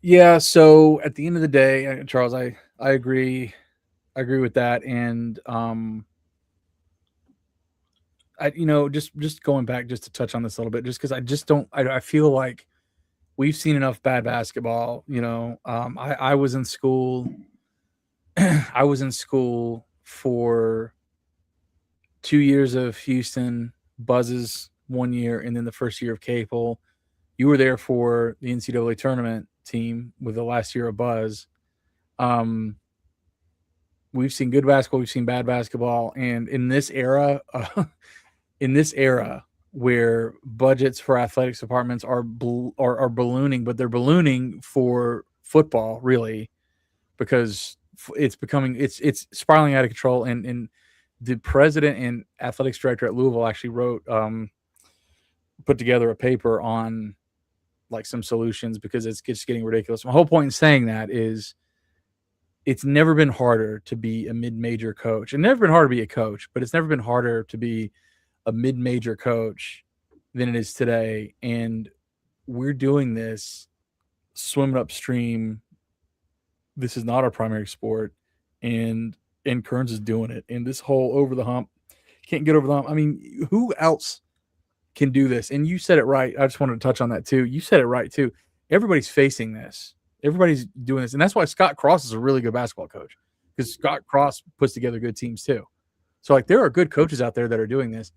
Yeah. So at the end of the day, Charles, I agree. I agree with that. And I just going back just to touch on this a little bit, just because I just don't. I feel like we've seen enough bad basketball. I was in school. I was in school for 2 years of Houston Buzzes, 1 year, and then the first year of Capel. You were there for the NCAA tournament team with the last year of Buzz. Um, we've seen good basketball, we've seen bad basketball, and in this era where budgets for athletics departments are ballooning, but they're ballooning for football really because it's spiraling out of control, and the president and athletics director at Louisville actually wrote put together a paper on like some solutions because it's just getting ridiculous. My whole point in saying that is it's never been harder to be a mid-major coach. It's never been harder to be a coach, but it's never been harder to be a mid-major coach than it is today. And we're doing this swimming upstream. This is not our primary sport, and Kearns is doing it. And this whole over the hump can't get over the hump. I mean, who else can do this? And you said it right. I just wanted to touch on that too. You said it right too. Everybody's facing this. Everybody's doing this, and that's why Scott Cross is a really good basketball coach because Scott Cross puts together good teams too. So like there are good coaches out there that are doing this,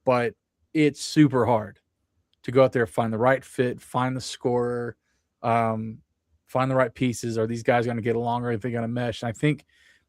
but it's super hard to go out there, find the right fit, find the scorer, um, find the right pieces. Are these guys going to get along, or are they going to mesh? And I think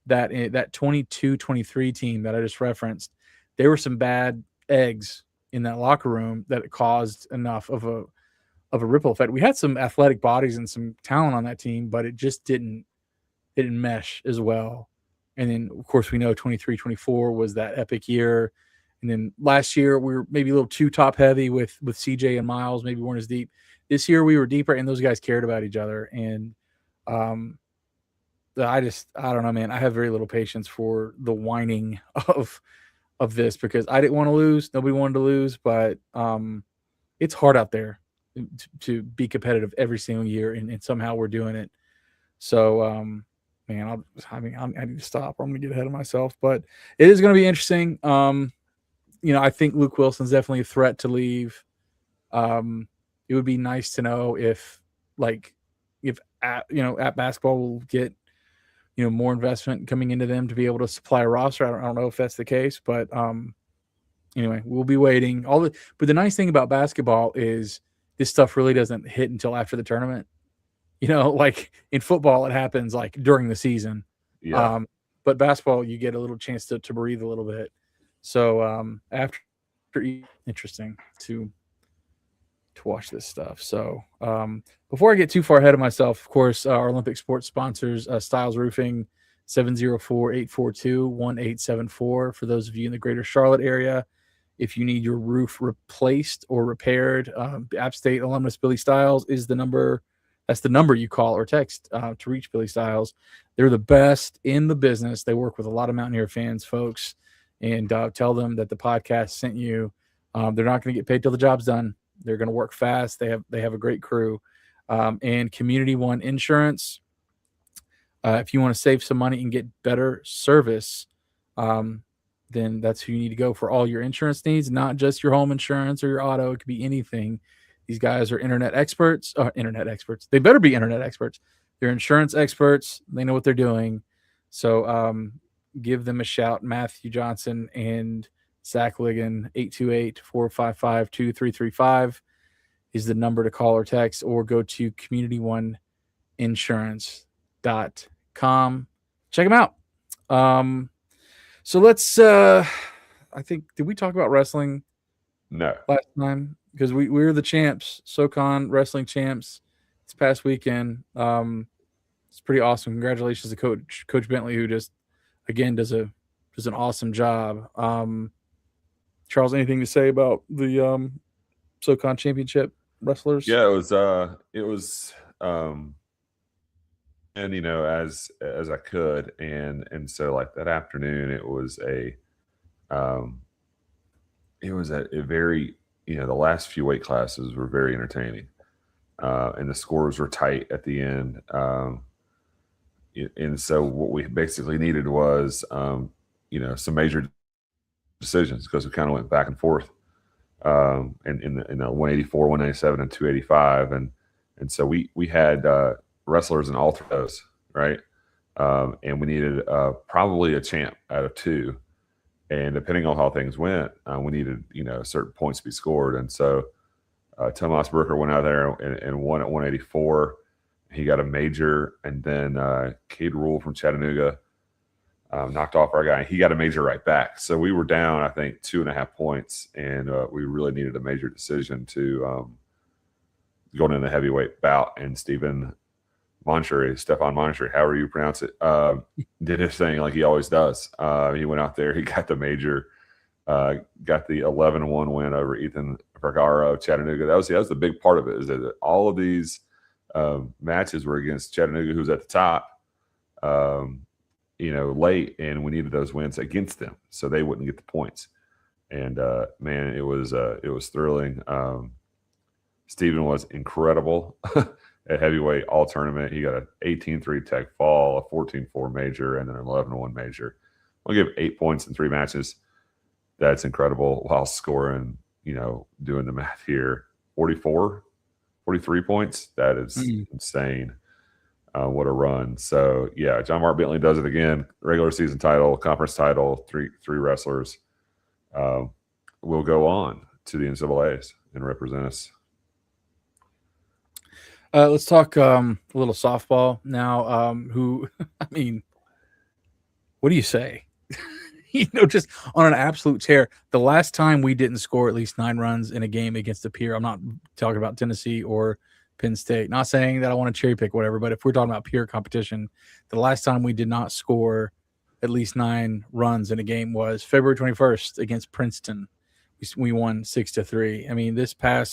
that 22-23 team that I just referenced, there were some bad eggs in that locker room that it caused enough of a ripple effect. We had some athletic bodies and some talent on that team, but it just didn't mesh as well. And then of course we know 23-24 was that epic year. And then last year we were maybe a little too top heavy with CJ and Miles, maybe weren't as deep. This year we were deeper and those guys cared about each other. And um I don't know, man. I have very little patience for the whining of this because I didn't want to lose. Nobody wanted to lose, but it's hard out there to be competitive every single year, and somehow we're doing it. So, man, I need to stop. Or I'm going to get ahead of myself, but it is going to be interesting. I think Luke Wilson's definitely a threat to leave. It would be nice to know like, if at basketball will get more investment coming into them to be able to supply a roster. I don't know if that's the case, but anyway, we'll be waiting. But the nice thing about basketball is this stuff really doesn't hit until after the tournament. Like in football, it happens like during the season. Yeah. But basketball, you get a little chance to breathe a little bit. So after interesting to watch this stuff. So before I get too far ahead of myself, of course, our Olympic sports sponsors, Styles Roofing, 704-842-1874. For those of you in the greater Charlotte area, if you need your roof replaced or repaired, App State alumnus Billy Styles is the number. That's the number you call or text to reach Billy Styles. They're the best in the business. They work with a lot of Mountaineer fans, folks, and tell them that the podcast sent you. They're not going to get paid till the job's done. They're going to work fast. They have a great crew. And Community One Insurance. If you want to save some money and get better service, then that's who you need to go for all your insurance needs, not just your home insurance or your auto. It could be anything. These guys are internet experts. They better be internet experts. They're insurance experts. They know what they're doing. So give them a shout. Matthew Johnson and Zach Ligon, 828-455-2335 is the number to call or text, or go to communityoneInsurance.com. Check them out. So let's I think, did we talk about wrestling No. last time? Because we were the champs, SoCon wrestling champs this past weekend. It's pretty awesome. Congratulations to Coach Bentley, who just again does an awesome job. Charles, anything to say about the SoCon championship wrestlers? Yeah, it was and as I could, and so like that afternoon it was a very, the last few weight classes were very entertaining. and the scores were tight at the end. And so what we basically needed was, some major decisions because we kind of went back and forth in the 184, 197, and 285, and so we had wrestlers in all three of those, right? And we needed probably a champ out of two, and depending on how things went, we needed certain points to be scored, and so Tomas Brooker went out there and won at 184. He got a major, and then Cade Rule from Chattanooga knocked off our guy. He got a major right back. So we were down, I think, 2.5 points, and we really needed a major decision to go into the heavyweight bout. And Stefan Monchery, however you pronounce it, did his thing like he always does. He went out there, he got the major, got the 11-1 win over Ethan Vergara of Chattanooga. That was the big part of it, is that all of these matches were against Chattanooga, who's at the top, late, and we needed those wins against them so they wouldn't get the points. And man, it was thrilling. Stephen was incredible at heavyweight all tournament. He got an 18-3 tech fall, a 14-4 major, and then an 11-1 major. I'll give 8 points in 3 matches. That's incredible, while scoring, doing the math here, 43 points. That is insane. What a run. So, yeah, John Mark Bentley does it again. Regular season title, conference title, three wrestlers will go on to the NCAAs and represent us. Let's talk a little softball now. What do you say? Just on an absolute tear. The last time we didn't score at least 9 runs in a game against a peer, I'm not talking about Tennessee or Penn State. Not saying that I want to cherry pick whatever, but if we're talking about pure competition, the last time we did not score at least 9 runs in a game was February 21st against Princeton. We won 6-3.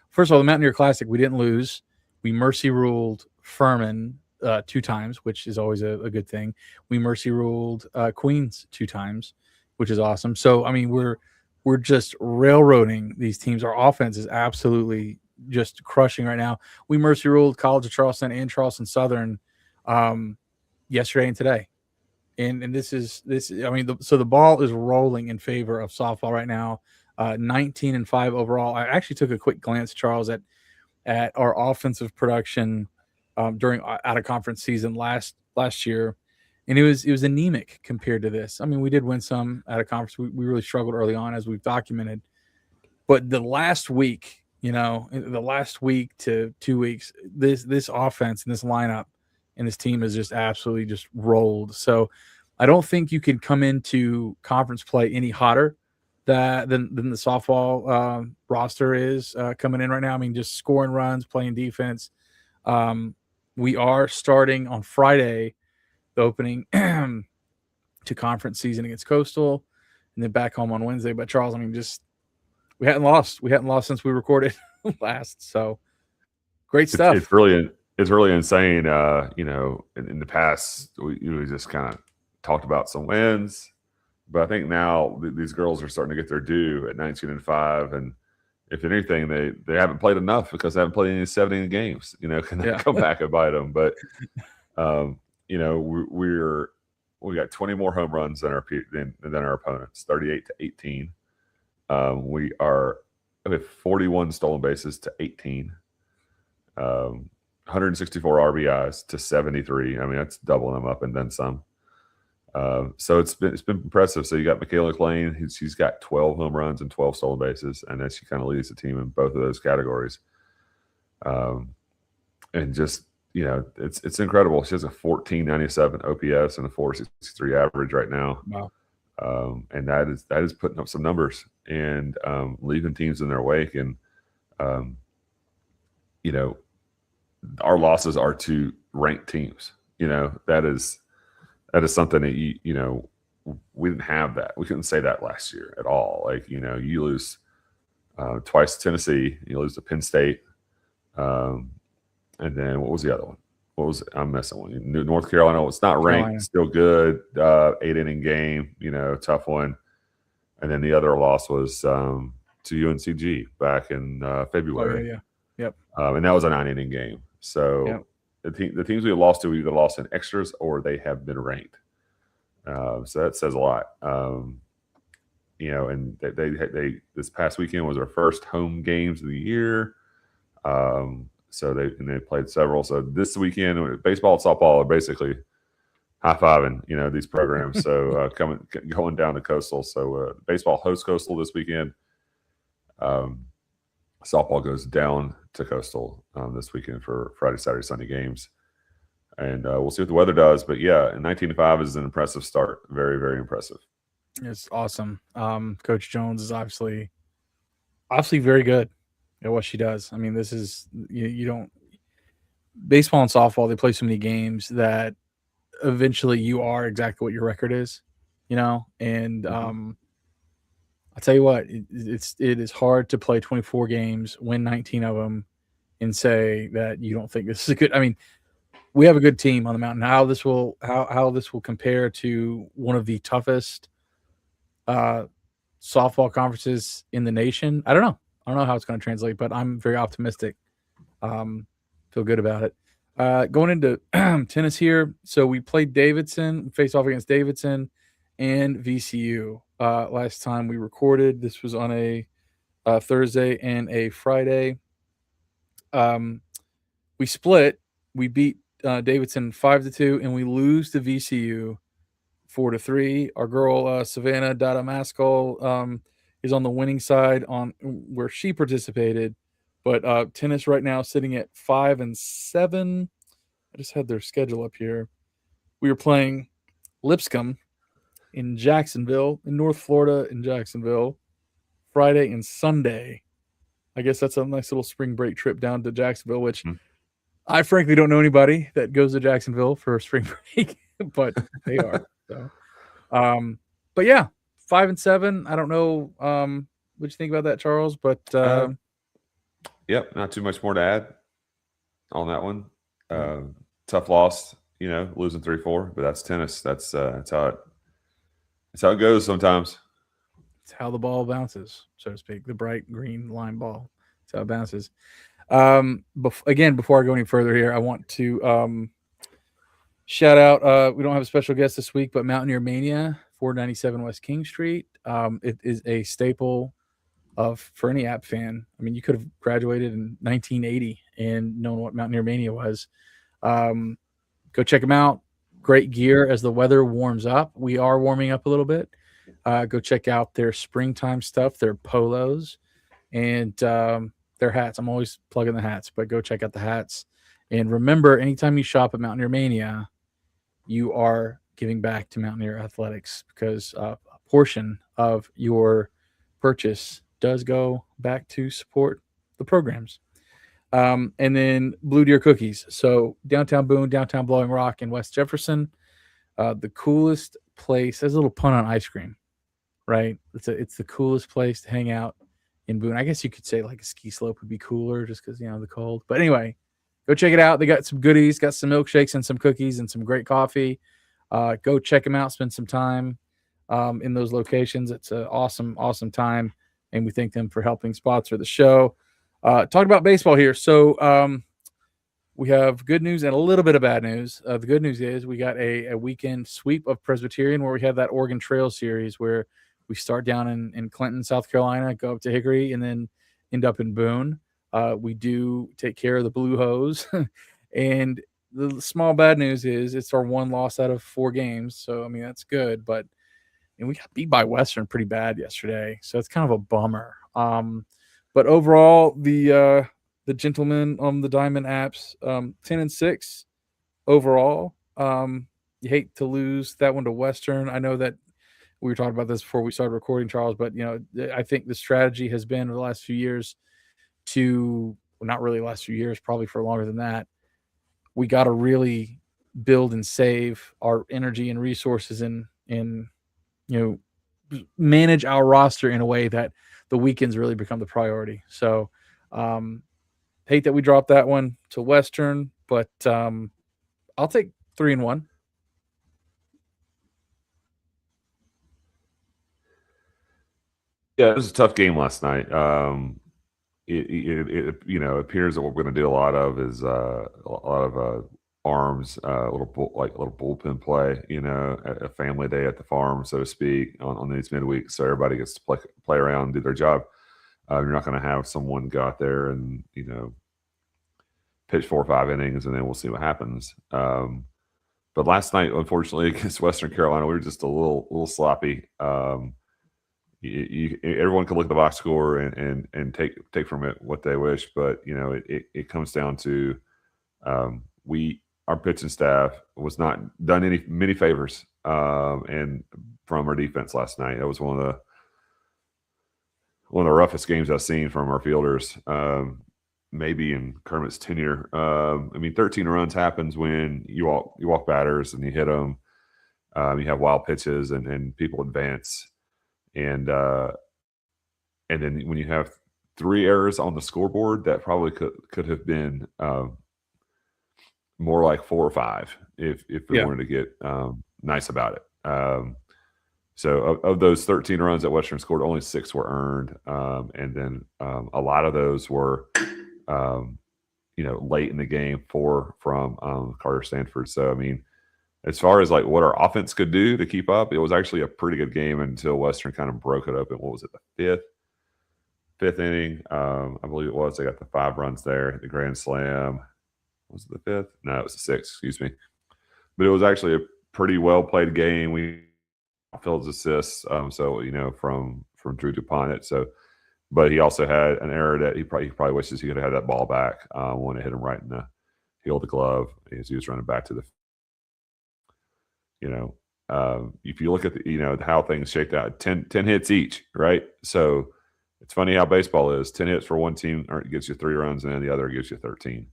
First of all, the Mountaineer Classic, we didn't lose. We mercy ruled Furman 2 times, which is always a good thing. We mercy ruled Queens 2 times, which is awesome. So, we're just railroading these teams. Our offense is absolutely just crushing right now. We mercy ruled College of Charleston and Charleston Southern yesterday and today. And so the ball is rolling in favor of softball right now. 19-5 overall. I actually took a quick glance, Charles, at our offensive production during out of conference season last year, and it was anemic compared to this. We did win some out of conference. We really struggled early on, as we've documented, but the last week, the last week to 2 weeks, this offense and this lineup and this team has just absolutely just rolled. So I don't think you can come into conference play any hotter than the softball roster is coming in right now. Just scoring runs, playing defense. We are starting on Friday, the opening to conference season against Coastal, and then back home on Wednesday. But Charles, we hadn't lost. We hadn't lost since we recorded last. So great stuff. It's really insane. In the past, we just kind of talked about some wins, but I think now these girls are starting to get their due at 19-5, and if anything, they haven't played enough because they haven't played any 70 games. Can they come back and bite them? But we got 20 more home runs than our opponents, 38-18. We have 41 stolen bases to 18. 164 RBIs to 73. That's doubling them up and then some. So it's been impressive. So you got Michaela Klein, she's got 12 home runs and 12 stolen bases, and then she kind of leads the team in both of those categories. And just it's incredible. She has a 1497 OPS and a 463 average right now. Wow. And that is putting up some numbers and leaving teams in their wake. And our losses are to ranked teams. That is something that we didn't have that. We couldn't say that last year at all. You lose twice to Tennessee, you lose to Penn State, and then what was the other one? I'm missing one. North Carolina. It's not ranked, still good. 8-inning game, tough one. And then the other loss was to UNCG back in February. Yep. And that was a 9-inning game. So the teams we have lost to, we either lost in extras or they have been ranked. So that says a lot. And they this past weekend was our first home games of the year. So they played several. So this weekend, baseball and softball are basically high-fiving, these programs. So going down to Coastal. So baseball hosts Coastal this weekend. Softball goes down to Coastal this weekend for Friday, Saturday, Sunday games. And we'll see what the weather does. But, 19-5 is an impressive start. Very, very impressive. It's awesome. Coach Jones is obviously very good at what she does. I mean, this is you don't baseball and softball. They play so many games that eventually you are exactly what your record is, And I'll tell you what, it is hard to play 24 games, win 19 of them, and say that you don't think this is good. I mean, we have a good team on the mountain. How this will compare to one of the toughest softball conferences in the nation, I don't know. I don't know how it's going to translate, but I'm very optimistic. Feel good about it. Going into tennis here, so we played Davidson, faced off against Davidson and VCU last time we recorded. This was on a Thursday and a Friday. We split. We beat Davidson 5-2, and we lose to VCU 4-3. Our girl Savannah Dada Maskell is on the winning side on where she participated. But tennis right now sitting at 5-7. I just had their schedule up here. We were playing Lipscomb in Jacksonville, in North Florida, in Jacksonville, Friday and Sunday. I guess that's a nice little spring break trip down to Jacksonville, which I frankly don't know anybody that goes to Jacksonville for a spring break, but they are. So, but yeah, 5-7. I don't know what you think about that, Charles, but yep, not too much more to add on that one. Tough loss, losing 3-4, but that's tennis. That's how it goes sometimes. It's how the ball bounces, so to speak. The bright green line ball. That's how it bounces. Again, before I go any further here, I want to shout out. We don't have a special guest this week, but Mountaineer Mania, 497 West King Street. It is a staple for any App fan. I mean, you could have graduated in 1980 and known what Mountaineer Mania was. Go check them out. Great gear as the weather warms up. We are warming up a little bit. Go check out their springtime stuff, their polos, and their hats. I'm always plugging the hats, but go check out the hats. And remember, anytime you shop at Mountaineer Mania, you are giving back to Mountaineer Athletics because a portion of your purchase does go back to support the programs. And then Blue Deer Cookies. So downtown Boone, downtown Blowing Rock, and West Jefferson. The coolest place. There's a little pun on ice cream, right? It's the coolest place to hang out in Boone. I guess you could say like a ski slope would be cooler just because, the cold. But anyway, go check it out. They got some goodies, got some milkshakes and some cookies and some great coffee. Go check them out. Spend some time in those locations. It's an awesome, awesome time. And we thank them for helping sponsor the show. Talk about baseball here. So we have good news and a little bit of bad news. The good news is we got a weekend sweep of Presbyterian where we have that Oregon Trail series where we start down in Clinton, South Carolina, go up to Hickory, and then end up in Boone. We do take care of the Blue Hose. And the small bad news is it's our one loss out of 4 games. So, I mean, that's good. But we got beat by Western pretty bad yesterday. So it's kind of a bummer. But overall, the gentlemen on the Diamond Apps, 10-6 overall. You hate to lose that one to Western. I know that we were talking about this before we started recording, Charles, but I think the strategy has been over the last few years not really the last few years, probably for longer than that. We got to really build and save our energy and resources and manage our roster in a way that the weekends really become the priority. So hate that we dropped that one to Western, but I'll take 3-1. Yeah, it was a tough game last night. it appears that what we're going to do a lot of is a lot of arms, like a little bullpen play. A family day at the farm, so to speak, on these midweeks, so everybody gets to play around and do their job. You're not going to have someone go out there and pitch 4 or 5 innings, and then we'll see what happens. But last night, unfortunately, against Western Carolina, we were just a little sloppy. Everyone can look at the box score and take from it what they wish, but it comes down to our pitching staff was not done many favors, and from our defense last night. That was one of the roughest games I've seen from our fielders, maybe in Kermit's tenure. 13 runs happens when you walk batters and you hit them. You have wild pitches and people advance. And then when you have 3 errors on the scoreboard, that probably could have been more like 4 or 5 if we wanted to get nice about it. So of those 13 runs that Western scored, only 6 were earned, and then a lot of those were late in the game, 4 from Carter Stanford. So as far as like what our offense could do to keep up, it was actually a pretty good game until Western kind of broke it up in, what was it, the fifth inning? I believe it was. They got the 5 runs there, the grand slam. Was it the 5th? No, it was the 6th, excuse me. But it was actually a pretty well played game. We Phil's assists, from Drew DuPont. But he also had an error that he probably wishes he could have had that ball back when it hit him right in the heel of the glove as he was running back to the. If you look at how things shaped out, 10 hits each, right? So it's funny how baseball is. 10 hits for one team gets you 3 runs, and then the other gives you 13.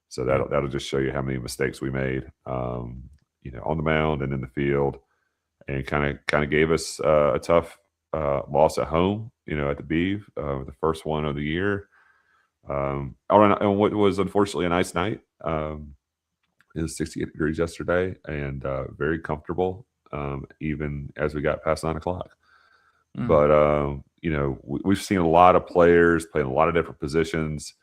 So that'll just show you how many mistakes we made, on the mound and in the field, and kind of gave us a tough loss at home, at the Beeve, the first one of the year. And what was unfortunately a nice night. It was 68 degrees yesterday, and very comfortable, even as we got past 9 o'clock. Mm. But we've seen a lot of players playing a lot of different positions.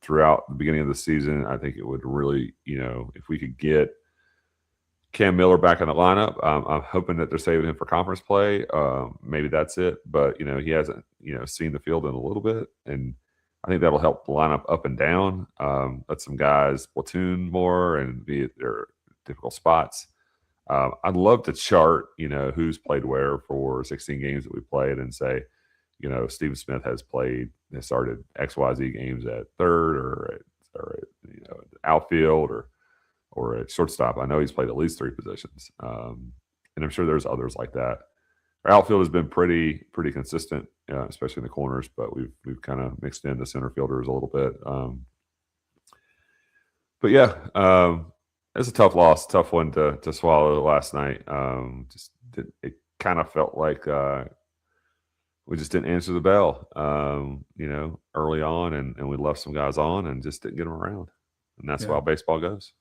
Throughout the beginning of the season. I think it would really, if we could get Cam Miller back in the lineup, I'm hoping that they're saving him for conference play. Maybe that's it, but he hasn't, seen the field in a little bit, and I think that'll help the lineup up and down. Let some guys platoon more and be at their difficult spots. I'd love to chart, who's played where for 16 games that we played, and say, Stephen Smith has started XYZ games at third or at outfield or at shortstop. I know he's played at least 3 positions, and I'm sure there's others like that. Our outfield has been pretty consistent, especially in the corners, but we've kind of mixed in the center fielders a little bit. But yeah, it's a tough loss, tough one to swallow last night. It kind of felt like we just didn't answer the bell, early on, and we left some guys on and just didn't get them around. And that's how baseball goes.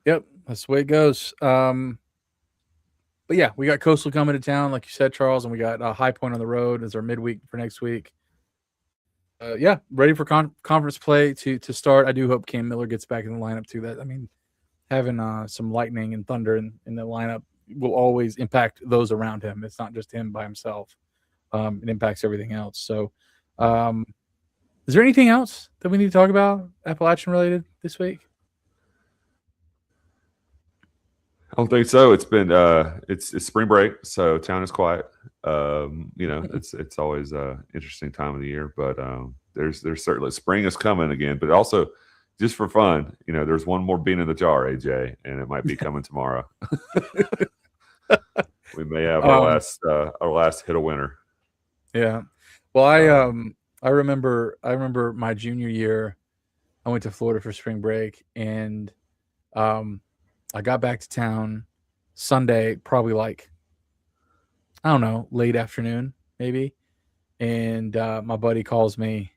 Yep, that's the way it goes. But yeah, we got Coastal coming to town, like you said, Charles, and we got High Point on the road as our midweek for next week. Ready for conference play to start. I do hope Cam Miller gets back in the lineup too. Having some lightning and thunder in the lineup will always impact those around him. It's not just him by himself. It impacts everything else. So, is there anything else that we need to talk about Appalachian related this week? I don't think so. It's been it's spring break, so town is quiet. It's always an interesting time of the year, but there's certainly spring is coming again. But also, just for fun, there's one more bean in the jar, AJ, and it might be coming tomorrow. We may have our last hit of winter. Yeah. Well, I remember my junior year, I went to Florida for spring break, and I got back to town Sunday, probably like, I don't know, late afternoon, maybe. And my buddy calls me.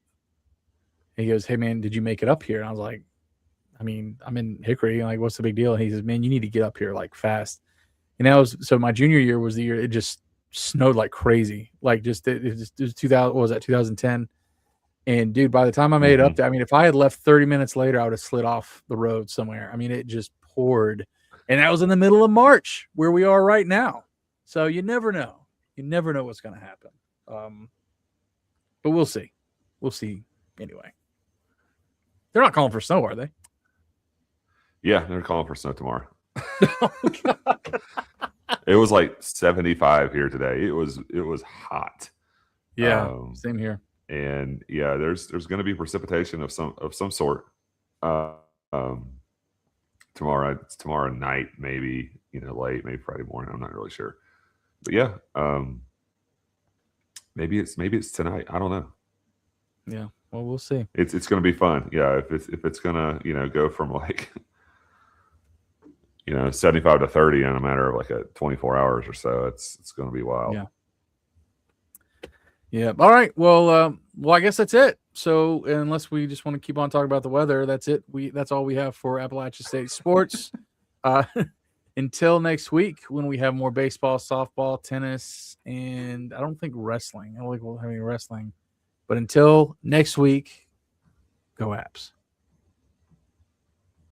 He goes, "Hey man, did you make it up here?" And I was like, I'm in Hickory. Like, what's the big deal? And he says, "Man, you need to get up here like fast." And so my junior year was the year it just snowed like crazy. Like just it was 2000. What was that? 2010. And dude, by the time I made it up there, I mean, if I had left 30 minutes later, I would have slid off the road somewhere. I mean, it just poured, and that was in the middle of March, where we are right now. So you never know. You never know what's going to happen. But we'll see. We'll see. Anyway, they're not calling for snow, are they? Yeah, they're calling for snow tomorrow. It was like 75 here today. It was hot. Yeah, same here. And yeah, there's going to be precipitation of some sort tomorrow. It's tomorrow night, maybe late, maybe Friday morning. I'm not really sure, but yeah, maybe it's tonight. I don't know. Yeah, well, we'll see. It's going to be fun. Yeah, if it's gonna go from like 75 to 30 in a matter of like 24 hours or so, it's going to be wild. Yeah. Yeah. All right. Well, I guess that's it. So unless we just want to keep on talking about the weather, that's it. That's all we have for Appalachia State sports. Until next week, when we have more baseball, softball, tennis, and I don't think wrestling. I don't think we'll have any wrestling. But until next week, go Apps.